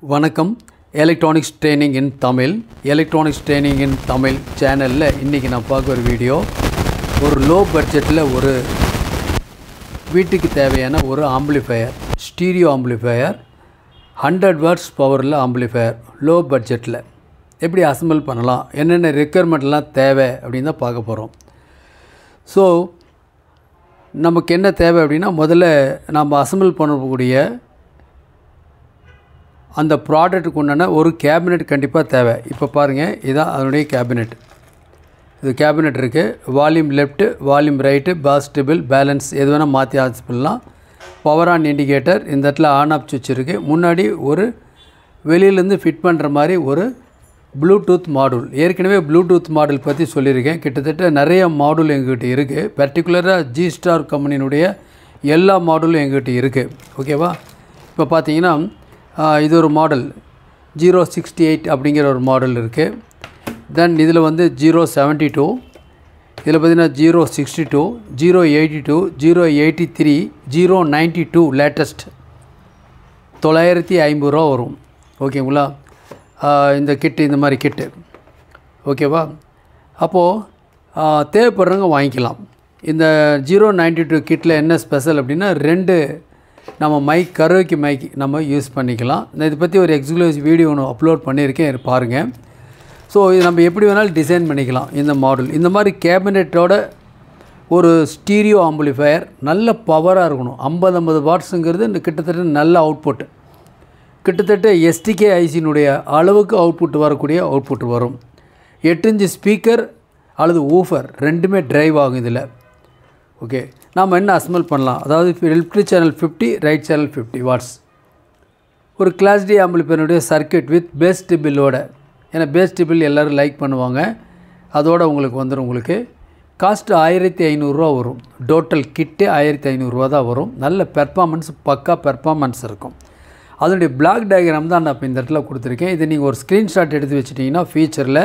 வணக்கம். Electronics training in Tamil சேனலில் இன்றைக்கி நான் பார்க்க ஒரு வீடியோ. ஒரு லோ பட்ஜெட்டில் ஒரு வீட்டுக்கு தேவையான ஒரு ஆம்பிளிஃபையர், ஸ்டீரியோ ஆம்பிளிஃபையர், 100 வாட்ஸ் பவரில் ஆம்பிளிஃபையர் லோ பட்ஜெட்டில் எப்படி அசம்பிள் பண்ணலாம், என்னென்ன ரெக்குயர்மெண்ட்லாம் தேவை அப்படின்னு தான் பார்க்க போகிறோம். ஸோ நமக்கு என்ன தேவை அப்படின்னா, முதல்ல நம்ம அசம்பிள் பண்ணக்கூடிய அந்த ப்ராடக்ட்டுக்கு உண்டான ஒரு கேபினெட் கண்டிப்பாக தேவை. இப்போ பாருங்கள், இதுதான் அதனுடைய கேபினெட். இது கேபினெட் இருக்குது. Volume left, volume right, bass treble, balance எது வேணால் மாற்றி ஆட்ஸ் பண்ணலாம். பவர் ஆன் இண்டிகேட்டர், இந்த இடத்துல ஆன் ஆஃப் சுவிட்ச் இருக்குது. முன்னாடி ஒரு வெளியிலேருந்து ஃபிட் பண்ணுற மாதிரி ஒரு ப்ளூடூத் மாடூல். ஏற்கனவே ப்ளூடூத் மாடல் பற்றி சொல்லியிருக்கேன். கிட்டத்தட்ட நிறைய மாடூல் எங்ககிட்ட இருக்குது. பர்டிகுலராக ஜி ஸ்டார் கம்பெனியினுடைய எல்லா மாடலும் எங்ககிட்ட இருக்குது. ஓகேவா? இப்போ பார்த்தீங்கன்னா இது ஒரு மாடல் 068 அப்படிங்கிற ஒரு மாடல் இருக்குது. தென் இதில் வந்து 072, இதில் பார்த்திங்கன்னா 062, 082, 083, 092 லேட்டஸ்ட் 950 ரூபா வரும். ஓகேங்களா? இந்த கிட்டு, இந்த மாதிரி கிட்டு. ஓகேவா? அப்போது தேவைப்படுறவங்க வாங்கிக்கலாம். இந்த 092 கிட்டில் என்ன ஸ்பெஷல் அப்படின்னா, 2 நம்ம மைக், கரோக்கி மைக் நம்ம யூஸ் பண்ணிக்கலாம். நான் இதை பற்றி ஒரு எக்ஸ்க்ளூசிவ் வீடியோ ஒன்று அப்லோட் பண்ணியிருக்கேன், பாருங்கள். ஸோ இது நம்ம எப்படி வேணாலும் டிசைன் பண்ணிக்கலாம். இந்த மாடல் இந்த மாதிரி கேபினெட்டோட ஒரு ஸ்டீரியோ ஆம்பிளிஃபையர் நல்ல பவராக இருக்கணும். 50 வாட்ஸுங்கிறது இந்த கிட்டத்தட்ட நல்ல அவுட்புட். கிட்டத்தட்ட எஸ்டிகே ஐசினுடைய அளவுக்கு அவுட்புட் வரக்கூடிய அவுட்புட் வரும். 8 இன்ச் ஸ்பீக்கர் அல்லது ஊஃபர் ரெண்டுமே ட்ரைவ் ஆகும் இதில். ஓகே, நாம் என்ன அசம்பிள் பண்ணலாம்? அதாவது left channel 50, right channel 50 watts. ஒரு கிளாஸ் டி ஆம்பிளிஃபையருடைய சர்க்கியூட் வித் பேஸ் டிபிளோட. ஏன்னா பேஸ் டிபிள் எல்லோரும் லைக் பண்ணுவாங்க. அதோடு உங்களுக்கு வந்துடும். உங்களுக்கு காஸ்ட்டு 1500 ரூபா வரும். டோட்டல் கிட்டே 1500 ரூபா தான் வரும். நல்ல பெர்ஃபார்மன்ஸ், பக்கா பெர்ஃபார்மன்ஸ் இருக்கும். அதனுடைய பிளாக் டயக்ராம் தான் நான் இப்போ இந்த இடத்துல கொடுத்துருக்கேன். இதை நீங்கள் ஒரு ஸ்க்ரீன்ஷாட் எடுத்து வச்சுட்டிங்கன்னா ஃபியூச்சரில்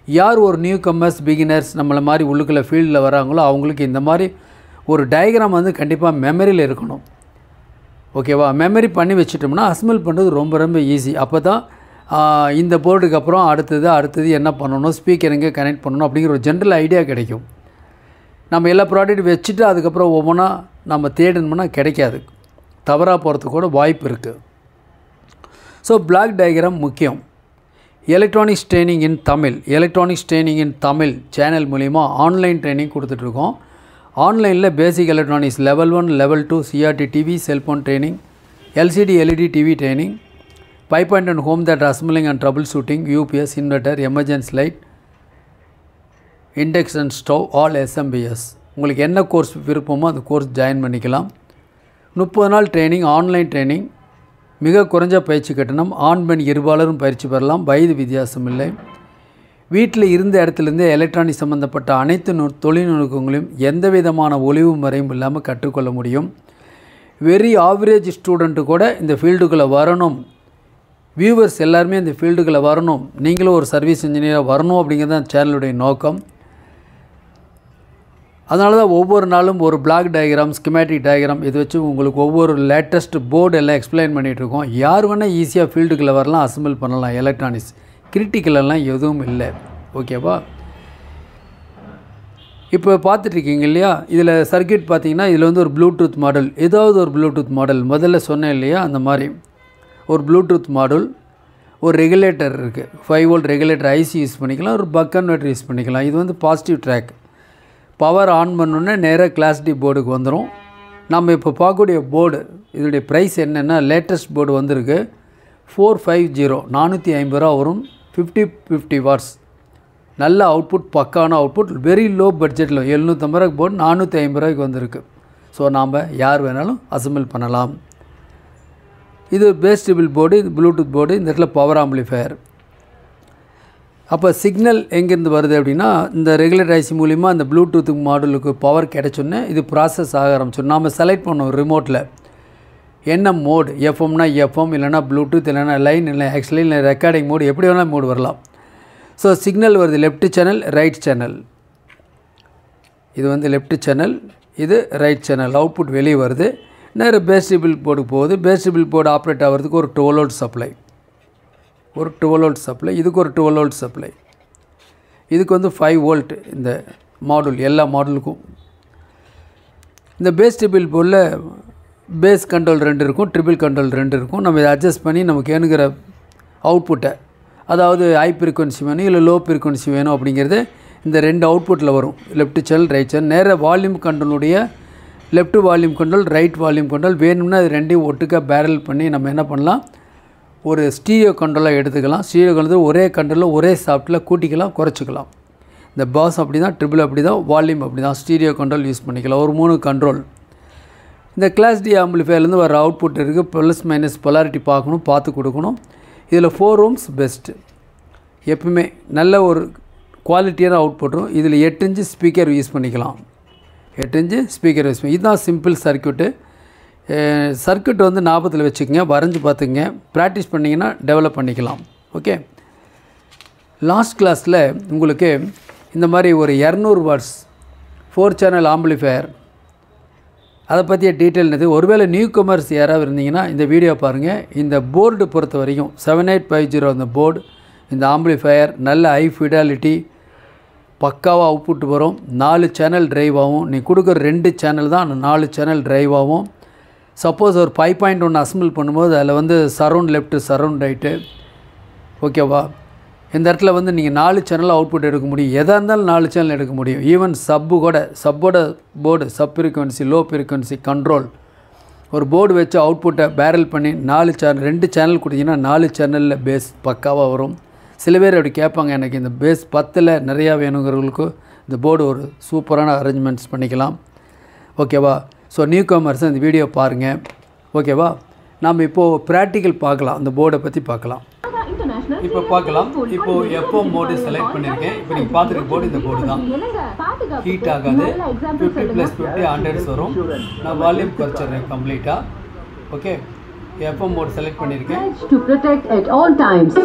யார் ஒரு நியூ கம்மர்ஸ், பிகினர்ஸ் நம்மளை மாதிரி உள்ளுக்குள்ள ஃபீல்டில் வராங்களோ அவங்களுக்கு இந்த மாதிரி ஒரு டயக்ராம் வந்து கண்டிப்பாக மெமரியில் இருக்கணும். ஓகேவா? மெமரி பண்ணி வச்சுட்டோம்னா அசம்பிள் பண்ணுறது ரொம்ப ரொம்ப ஈஸி. அப்போ தான் இந்த போர்டுக்கு அப்புறம் அடுத்தது என்ன பண்ணணும், ஸ்பீக்கர் எங்கே கனெக்ட் பண்ணணும் அப்படிங்கிற ஒரு ஜென்ரல் ஐடியா கிடைக்கும். நம்ம எல்லா ப்ராடக்ட் வச்சுட்டு அதுக்கப்புறம் ஒவ்வொன்றா நம்ம தேடணும்னா கிடைக்காது, தவறாக போகிறதுக்கு கூட வாய்ப்பு இருக்குது. ஸோ பிளாக் டயக்ராம் முக்கியம். Electronics training in Tamil channel மூலிமா ஆன்லைன் ட்ரைனிங் கொடுத்துட்ருக்கோம். ஆன்லைனில் basic electronics level 1, level 2, CRT TV, cellphone training, LCD LED TV training, 5.1 home theatre assembling and troubleshooting, UPS, inverter, emergency light, induction stove, all SMPS. உங்களுக்கு என்ன course விருப்பமோ அந்த course join பண்ணிக்கலாம். 30 நாள் training, online training, மிக குறைஞ்ச பயிற்சி கட்டணம், ஆண் பெண் இருபாலரும் பயிற்சி பெறலாம், வயது வித்தியாசம் இல்லை. வீட்டில் இருந்த இடத்துலேருந்தே எலக்ட்ரானிக் சம்மந்தப்பட்ட அனைத்து தொழில்நுட்பங்களையும் எந்த விதமான ஒளிவு முறையும் இல்லாமல் கற்றுக்கொள்ள முடியும். வெரி ஆவரேஜ் ஸ்டூடெண்ட்டு கூட இந்த ஃபீல்டுக்குள்ளே வரணும், வியூவர்ஸ் எல்லாருமே இந்த ஃபீல்டுக்குள்ளே வரணும், நீங்களும் ஒரு சர்வீஸ் இன்ஜினியராக வரணும் அப்படிங்கிறது தான் சேனலுடைய நோக்கம். அதனால தான் ஒவ்வொரு நாளும் ஒரு பிளாக் டயக்ராம், ஸ்கிமேட்டிக் டயக்ராம் இது வச்சு உங்களுக்கு ஒவ்வொரு லேட்டஸ்ட் போர்டு எல்லாம் எக்ஸ்பிளைன் பண்ணிகிட்ருக்கோம். யார் வேணால் ஈஸியாக ஃபீல்டுக்குள்ளே வரலாம், அசம்பிள் பண்ணலாம். எலக்ட்ரானிக்ஸ் கிரிட்டிக்கலெல்லாம் எதுவும் இல்லை. ஓகேவா? இப்போ பார்த்துட்ருக்கீங்க இல்லையா? இதில் சர்க்கியூட் பார்த்தீங்கன்னா இதில் வந்து ஒரு ப்ளூடூத் மாடல், ஏதாவது ஒரு ப்ளூடூத் மாடல் முதல்ல சொன்னேன் இல்லையா, அந்த மாதிரி ஒரு ப்ளூடூத் மாடல், ஒரு ரெகுலேட்டர் இருக்குது. 5 வோல்ட் ரெகுலேட்டர் ஐசி யூஸ் பண்ணிக்கலாம், ஒரு பக் கன்வெர்ட்டர் யூஸ் பண்ணிக்கலாம். இது வந்து பாசிட்டிவ் ட்ராக். பவர் ஆன் பண்ணோன்னே நேராக கிளாஸ் டி போர்டுக்கு வந்துடும். நம்ம இப்போ பார்க்கக்கூடிய போர்டு இதனுடைய ப்ரைஸ் என்னென்னா, லேட்டஸ்ட் போர்டு வந்திருக்கு 450, 450 ரூபா வரும். 50 வாட்ஸ் நல்ல அவுட்புட், பக்கான அவுட்புட், வெரி லோ பட்ஜெட்டில் 750 ரூபாய்க்கு போர்டு 450 ரூபாய்க்கு வந்திருக்கு. ஸோ நாம் யார் வேணாலும் அசம்பிள் பண்ணலாம். இது பேஸ் டிபிள் போர்டு, இது ப்ளூடூத் போர்டு, இந்த இடத்துல பவர் ஆம்பிளிஃபையர். அப்போ சிக்னல் எங்கேருந்து வருது அப்படின்னா, இந்த ரெகுலேட்டர் ஐசி மூலிமா அந்த ப்ளூடூத் மாடலுக்கு பவர் கிடைச்சோன்னே இது ப்ராசஸ் ஆக ஆரம்பிச்சோம். நாம் செலக்ட் பண்ணோம் ரிமோட்டில் என்ன மோடு, எஃப்எம்னா எஃப்எம், இல்லைனா ப்ளூடூத், இல்லைனா லைன், இல்லை ஆக்சுவலி இல்லை ரெக்கார்டிங் மோடு, எப்படி வேணால் மோடு வரலாம். ஸோ சிக்னல் வருது லெஃப்ட் சேனல், ரைட் சேனல். இது வந்து லெஃப்ட் சேனல், இது ரைட் சேனல். அவுட்புட் வெளியே வருது. நேராக பேஸ் டிபிள் போர்டுக்கு போகுது. பேஸ் டிபிள் போர்டு ஆப்ரேட் ஆகிறதுக்கு ஒரு 12 வோல்ட் சப்ளை. ஒரு 12 வோல்ட் சப்ளை, இதுக்கு ஒரு 12 வோல்ட் சப்ளை, இதுக்கு வந்து 5 வோல்ட் இந்த மாடல் எல்லா மாடலுக்கும். இந்த பேஸ் ட்ரிபிள் போர்டில் பேஸ் கண்ட்ரோல் 2 இருக்கும், ட்ரிபிள் கண்ட்ரோல் 2 இருக்கும். நம்ம இதை அட்ஜஸ்ட் பண்ணி நமக்கு வேணுங்கிற அவுட்புட்டை, அதாவது ஹை ஃப்ரீக்வன்சி வேணும் இல்லை லோ ஃப்ரீக்வன்சி வேணும் அப்படிங்கிறது இந்த 2 அவுட்புட்டில் வரும். Left channel right channel. நேராக வால்யூம் கண்ட்ரோலுடைய left volume control right volume control வேணும்னா அது ரெண்டையும் ஒட்டுக்காக பேரல் பண்ணி நம்ம என்ன பண்ணலாம், ஒரு ஸ்டீரியோ கண்ட்ரோலாக எடுத்துக்கலாம். ஸ்டீரியோ கண்ட்ரோல் ஒரே கண்ட்ரோலில் ஒரே சாஃப்ட்டில் கூட்டிக்கலாம் குறைச்சிக்கலாம். இந்த பாஸ் அப்படி தான், ட்ரிபிள் அப்படி தான், வால்யூம் அப்படி தான். ஸ்டீரியோ கண்ட்ரோல் யூஸ் பண்ணிக்கலாம். ஒரு 3 கண்ட்ரோல். இந்த கிளாஸ் டி ஆம்பிளிஃபையர்லேருந்து வர அவுட்புட் இருக்குது. ப்ளஸ் மைனஸ் பொலாரிட்டி பார்க்கணும், பார்த்து கொடுக்கணும். இதில் 4 ohms பெஸ்ட்டு, எப்பவுமே நல்ல ஒரு குவாலிட்டியான அவுட்புட்டும். இதில் 8 inch ஸ்பீக்கர் யூஸ் பண்ணிக்கலாம். 8 inch ஸ்பீக்கர் யூஸ் பண்ணி, இதுதான் சிம்பிள் சர்க்யூட்டு. சர்க்யூட் வந்து ஞாபகத்தில் வச்சுக்கோங்க, வரைஞ்சி பார்த்துங்க, ப்ராக்டிஸ் பண்ணிங்கன்னா டெவலப் பண்ணிக்கலாம். ஓகே. லாஸ்ட் கிளாஸில் உங்களுக்கு இந்த மாதிரி ஒரு 200 watts 4 channel ஆம்பிளிஃபையர் அதை பற்றிய டீட்டெயில் இது. ஒருவேளை நியூ கமர்ஸ் யாராவது இருந்தீங்கன்னா இந்த வீடியோ பாருங்கள். இந்த போர்டு பொறுத்த வரைக்கும் 7850 அந்த போர்டு, இந்த ஆம்பிளிஃபையர் நல்ல ஹை ஃபிடாலிட்டி, பக்காவாக அவுட்புட் வரும். 4 சேனல் ட்ரைவ் ஆகும். நீ கொடுக்குற 2 சேனல் தான் அந்த 4 சேனல் ட்ரைவ் ஆகும். சப்போஸ் ஒரு 5.1 அசம்பிள் பண்ணும்போது அதில் வந்து சரவுண்ட் லெஃப்ட்டு சரவுண்ட் ரைட்டு, ஓகேவா. இந்த இடத்துல வந்து நீங்கள் 4 சேனல் அவுட்புட் எடுக்க முடியும். எதாக இருந்தாலும் 4 சேனல் எடுக்க முடியும். ஈவன் சப்போட board sub frequency low frequency control ஒரு போர்டு வச்சு அவுட்புட்டை பேரல் பண்ணி 4 சேனல் 2 சேனல் கொடுத்தீங்கன்னா 4 சேனலில் பேஸ் பக்காவாக வரும். சில பேர் அப்படி கேட்பாங்க, எனக்கு இந்த பேஸ் 10ல் நிறையா வேணுங்கிறவங்களுக்கு இந்த போர்டு ஒரு சூப்பரான அரேஞ்ச்மெண்ட்ஸ் பண்ணிக்கலாம். ஓகேவா. ஸோ நியூ கமர்ஸ் இந்த வீடியோ பாருங்கள். ஓகேவா. நம்ம இப்போது ப்ராக்டிக்கல் பார்க்கலாம், அந்த போர்டை பற்றி பார்க்கலாம். இப்போ பார்க்கலாம். இப்போது எஃப்எம் மோடு செலக்ட் பண்ணியிருக்கேன். இப்போ நீங்கள் பார்த்துருக்க போர்டு இந்த போர்டு தான். ஹீட் ஆகாது. 50+50 100 வரும். நான் வால்யூம் குறைச்சிடுறேன் கம்ப்ளீட்டாக. ஓகே. எஃப்எம் மோடு செலக்ட் பண்ணியிருக்கேன்.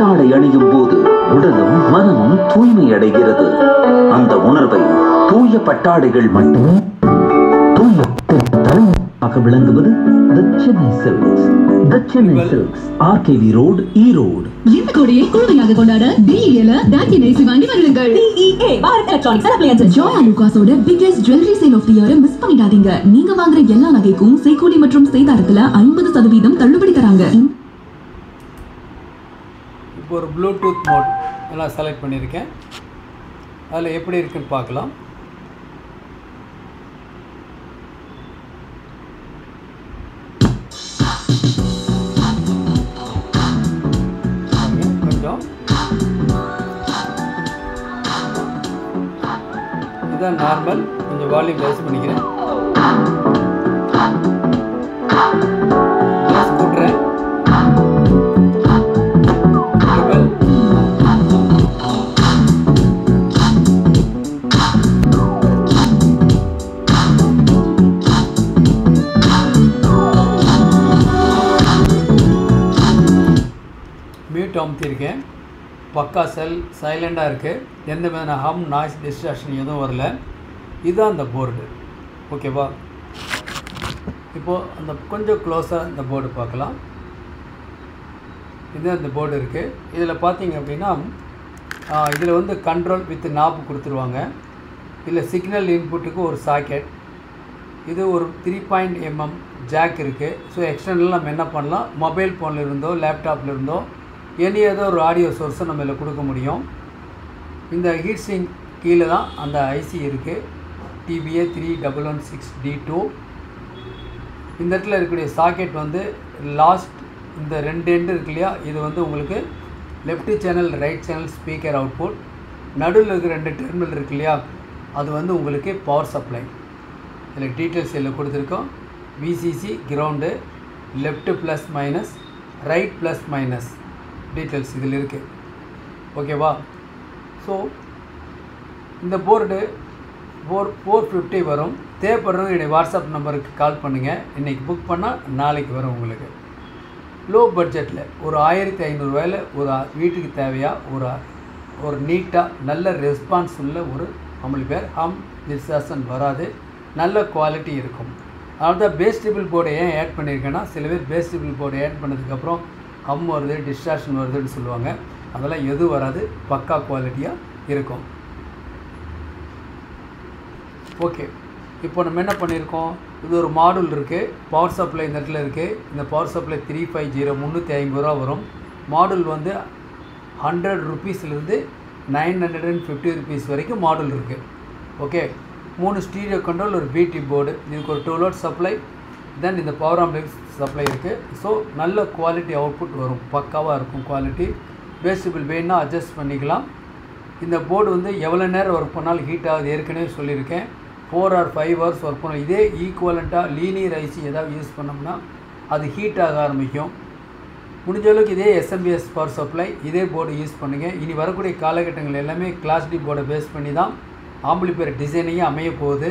தாடை அணியும் போது உடலும் மனமும் தூய்மை அடைகிறது. அந்த உணர்வை தூய பட்டாடைகள் மட்டுமே விளங்குவது The Chennai Silks. The Chennai Silks, RKV Road, Erode. இந்த கோடையை குழுமையாக கொண்டாட DEA-ல டாக்கி நைசி வாங்கி வருங்கள். DEA Bharat electronics and appliances. Joy அலுகாஸோட biggest jewellery sale of the year miss பண்ணிடாதீங்க. நீங்க வாங்குற எல்லா நகைக்கும் செய்கூலி மற்றும் செய்தாரத்துல 50% தள்ளுபடி தராங்க. இப்போ ஒரு ப்ளூடூத் மோட் எல்லாம் செலக்ட் பண்ணியிருக்கேன். அதில் எப்படி இருக்குன்னு பார்க்கலாம். இதுதான் நார்மல். கொஞ்சம் வால்யூம் ரைஸ் பண்ணிக்கிறேன். கூட்டுறேன். மியூட் அமுத்திருக்கேன். பக்கா சைலண்டாக இருக்குது. எந்த விதமான ஹம் நாய்ஸ் டிஸ்ட்ராக்ஷன் எதுவும் வரல. இதுதான் அந்த போர்டு. ஓகேவா. இப்போது அந்த கொஞ்சம் க்ளோஸாக இந்த போர்டு பார்க்கலாம். இதுதான் இந்த போர்டு இருக்குது. இதில் பார்த்தீங்க அப்படின்னா இதில் வந்து கண்ட்ரோல் வித் நாப் கொடுத்துருவாங்க. இதில் சிக்னல் இன்புட்டுக்கு ஒரு சாக்கெட், இது ஒரு 3 mm ஜாக் இருக்குது. ஸோ எக்ஸ்டர்னல் நம்ம என்ன பண்ணலாம், மொபைல் ஃபோனில் இருந்தோ லேப்டாப்பில் இருந்தோ எனி ஏதோ ஒரு ஆடியோ சோர்ஸை நம்ம இதில் கொடுக்க முடியும். இந்த ஹீட் சிங்க் கீழே தான் அந்த ஐசி இருக்குது. TBA 3116D2. இந்த இடத்துல இருக்கக்கூடிய சாக்கெட் வந்து லாஸ்ட் இந்த 2 எண்டு இருக்கு இல்லையா, இது வந்து உங்களுக்கு left channel right channel speaker output. நடுவில் இருக்கிற 2 டெர்மினல் இருக்கு இல்லையா, அது வந்து உங்களுக்கு பவர் சப்ளை. இதில் டீட்டெயில்ஸ் இதில் கொடுத்துருக்கோம். VCC ground, left plus minus, right plus minus details இதில் இருக்குது. ஓகேவா. ஸோ இந்த போர்டு 450 வரும். தேவைப்படுறவங்க என்னுடைய வாட்ஸ்அப் நம்பருக்கு கால் பண்ணுங்கள். இன்றைக்கி புக் பண்ணால் நாளைக்கு வரும் உங்களுக்கு. லோ பட்ஜெட்டில் ஒரு 1500 ரூபாயில் ஒரு வீட்டுக்கு தேவையாக ஒரு நீட்டாக நல்ல ரெஸ்பான்ஸ் உள்ள ஒரு ஆம்பிளிஃபையர். ஹம் டிஸ்டார்ஷன் வராது, நல்ல குவாலிட்டி இருக்கும். அதனால தான் பேஸ் ட்ரிபிள் போர்டை ஏன் ஆட் பண்ணியிருக்கேன்னா, சில பேர் பேஸ் ட்ரிபிள் போர்டு ஆட் பண்ணதுக்கப்புறம் ஹம் வருது, டிஸ்டார்ஷன் வருதுன்னு சொல்லுவாங்க. அதெல்லாம் எதுவும் வராது, பக்கா குவாலிட்டியாக இருக்கும். ஓகே, இப்போ நம்ம என்ன பண்ணியிருக்கோம், இது ஒரு மாடல் இருக்குது. பவர் சப்ளை இந்த இடத்துல இருக்குது. இந்த பவர் சப்ளை 350 350 ரூபா வரும். மாடல் வந்து 100 ருபீஸ்லேருந்து 950 ருபீஸ் வரைக்கும் மாடல் இருக்குது. ஓகே, 3 ஸ்டீரியோ கண்ட்ரோல், ஒரு பிடி போர்டு, இதுக்கு ஒரு 2 லோட் சப்ளை, தென் இந்த பவர் ஆம்பிளிஃபையர் சப்ளை இருக்குது. ஸோ நல்ல குவாலிட்டி அவுட்புட் வரும், பக்காவாக இருக்கும் குவாலிட்டி. வேஸ்டபிள் வேணுன்னா அட்ஜஸ்ட் பண்ணிக்கலாம். இந்த போர்டு வந்து எவ்வளோ நேரம் ஒர்க் பண்ணாலும் ஹீட் ஆகுது, ஏற்கனவே சொல்லியிருக்கேன். 4 or 5 hours ஒர்க் பண்ணணும். இதே ஈக்குவலண்ட்டாக லீனியர் ஐசி ஏதாவது யூஸ் பண்ணோம்னா அது ஹீட் ஆக ஆரம்பிக்கும். முடிஞ்ச அளவுக்கு இதே எஸ்எம்பிஎஸ் பவர் சப்ளை, இதே போர்டு யூஸ் பண்ணுங்கள். இனி வரக்கூடிய காலகட்டங்கள் எல்லாமே கிளாஸ் டி போர்டை பேஸ் பண்ணி தான் ஆம்பிளிஃபையர் டிசைனிங்கே அமைய போகுது.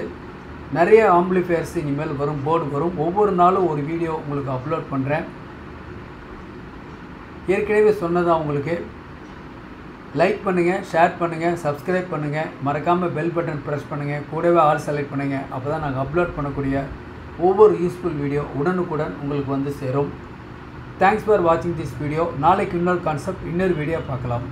நிறைய ஆம்பிளிஃபையர்ஸ் இனிமேல் வரும், போர்டு வரும். ஒவ்வொரு நாளும் ஒரு வீடியோ உங்களுக்கு அப்லோட் பண்ணுறேன். ஏற்கனவே சொன்னதான் உங்களுக்கு. லைக் பண்ணுங்கள், ஷேர் பண்ணுங்கள், சப்ஸ்கிரைப் பண்ணுங்கள், மறக்காமல் பெல் பட்டன் ப்ரெஸ் பண்ணுங்கள், கூடவே ஆல் செலக்ட் பண்ணுங்கள். அப்போ தான் நாங்கள் அப்லோட் பண்ணக்கூடிய ஒவ்வொரு யூஸ்ஃபுல் வீடியோ உடனுக்குடன் உங்களுக்கு வந்து சேரும். தேங்க்ஸ் ஃபார் வாட்சிங் திஸ் வீடியோ. நாளைக்கு இன்னொரு கான்செப்ட், இன்னொரு வீடியோ பார்க்கலாம்.